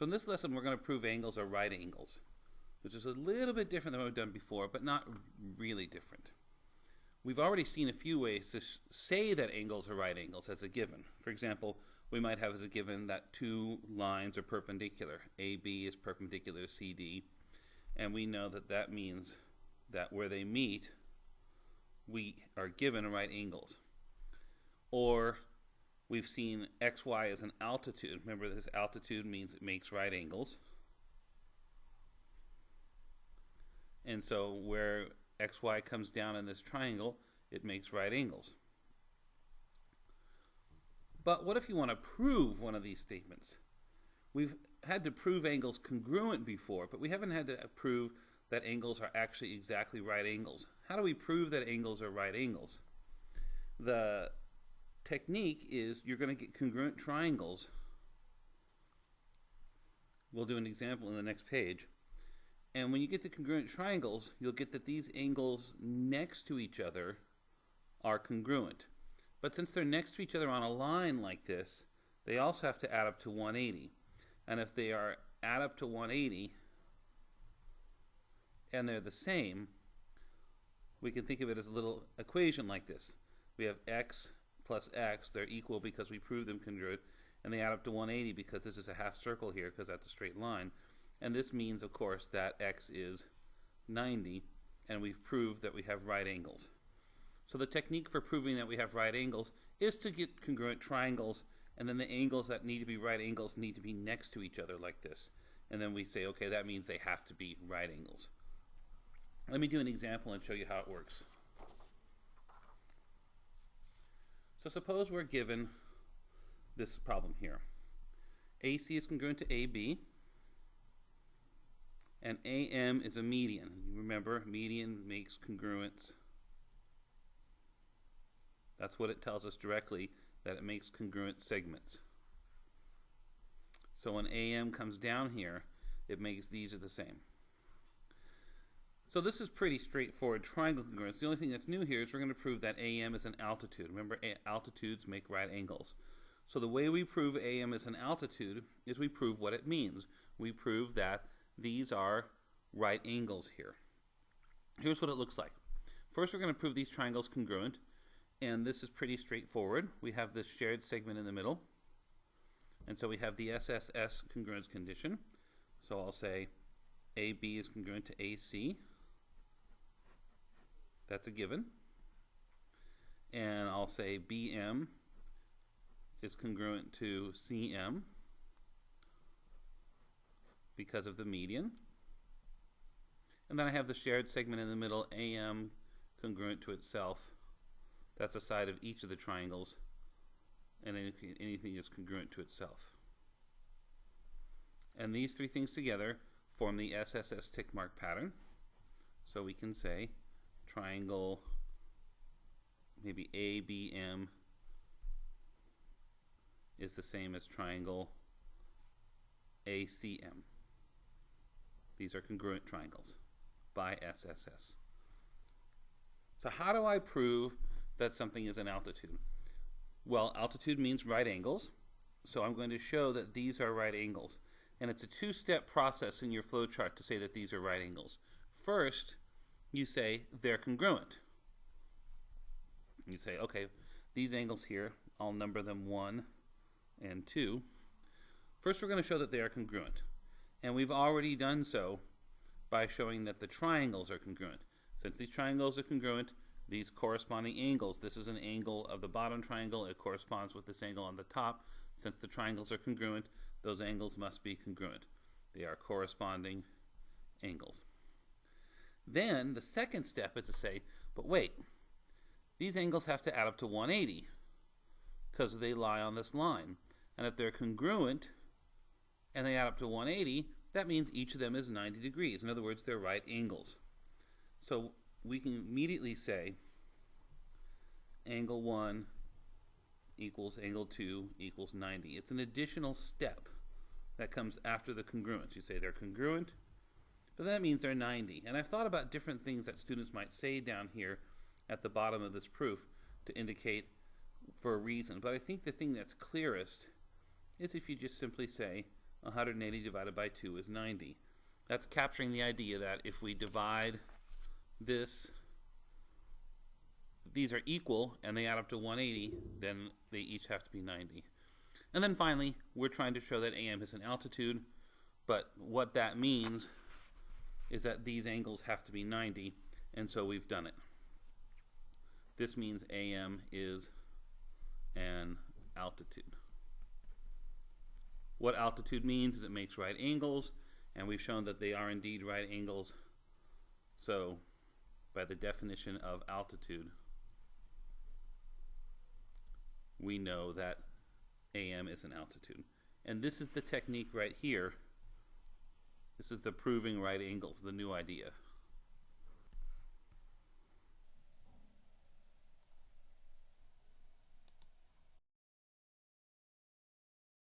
So in this lesson, we're going to prove angles are right angles, which is a little bit different than what we've done before, but not really different. We've already seen a few ways to say that angles are right angles as a given. For example, we might have as a given that two lines are perpendicular. AB is perpendicular to CD, and we know that that means that where they meet, we are given right angles. Or we've seen XY as an altitude. Remember, this altitude means it makes right angles. And so where XY comes down in this triangle, it makes right angles. But what if you want to prove one of these statements? We've had to prove angles congruent before, but we haven't had to prove that angles are actually exactly right angles. How do we prove that angles are right angles? The technique is you're going to get congruent triangles. We'll do an example in the next page. And when you get to congruent triangles, you'll get that these angles next to each other are congruent. But since they're next to each other on a line like this, they also have to add up to 180. And if they are add up to 180 and they're the same, we can think of it as a little equation like this. We have x plus x, they're equal because we proved them congruent, and they add up to 180 because this is a half circle here because that's a straight line. And this means, of course, that x is 90, and we've proved that we have right angles. So the technique for proving that we have right angles is to get congruent triangles, and then the angles that need to be right angles need to be next to each other like this. And then we say, okay, that means they have to be right angles. Let me do an example and show you how it works. So suppose we're given this problem here. AC is congruent to AB, and AM is a median. Remember, median makes congruence. That's what it tells us directly, that it makes congruent segments. So when AM comes down here, it makes these are the same. So this is pretty straightforward triangle congruence. The only thing that's new here is we're going to prove that AM is an altitude. Remember, altitudes make right angles. So the way we prove AM is an altitude is we prove what it means. We prove that these are right angles here. Here's what it looks like. First, we're going to prove these triangles congruent, and this is pretty straightforward. We have this shared segment in the middle, and so we have the SSS congruence condition. So I'll say AB is congruent to AC. That's a given. And I'll say BM is congruent to CM because of the median. And then I have the shared segment in the middle, AM congruent to itself. That's the side of each of the triangles, and anything is congruent to itself. And these three things together form the SSS tick mark pattern. So we can say triangle, maybe ABM is the same as triangle ACM. These are congruent triangles by SSS. So how do I prove that something is an altitude? Well, altitude means right angles, so I'm going to show that these are right angles. And it's a two-step process in your flowchart to say that these are right angles. First, you say they're congruent. You say, okay, these angles here, I'll number them 1 and 2. First, we're going to show that they are congruent. And we've already done so by showing that the triangles are congruent. Since these triangles are congruent, these corresponding angles, this is an angle of the bottom triangle, it corresponds with this angle on the top. Since the triangles are congruent, those angles must be congruent. They are corresponding angles. Then the second step is to say, but wait, these angles have to add up to 180 because they lie on this line. And if they're congruent and they add up to 180, that means each of them is 90 degrees. In other words, they're right angles. So we can immediately say angle 1 equals angle 2 equals 90. It's an additional step that comes after the congruence. You say they're congruent, but that means they're 90. And I've thought about different things that students might say down here at the bottom of this proof to indicate for a reason. But I think the thing that's clearest is if you just simply say 180 divided by 2 is 90. That's capturing the idea that if we divide this, these are equal and they add up to 180, then they each have to be 90. And then finally, we're trying to show that AM is an altitude, but what that means is that these angles have to be 90, and so we've done it. This means AM is an altitude. What altitude means is it makes right angles, and we've shown that they are indeed right angles. So, by the definition of altitude, we know that AM is an altitude. And this is the technique right here. This is the proving right angles, the new idea.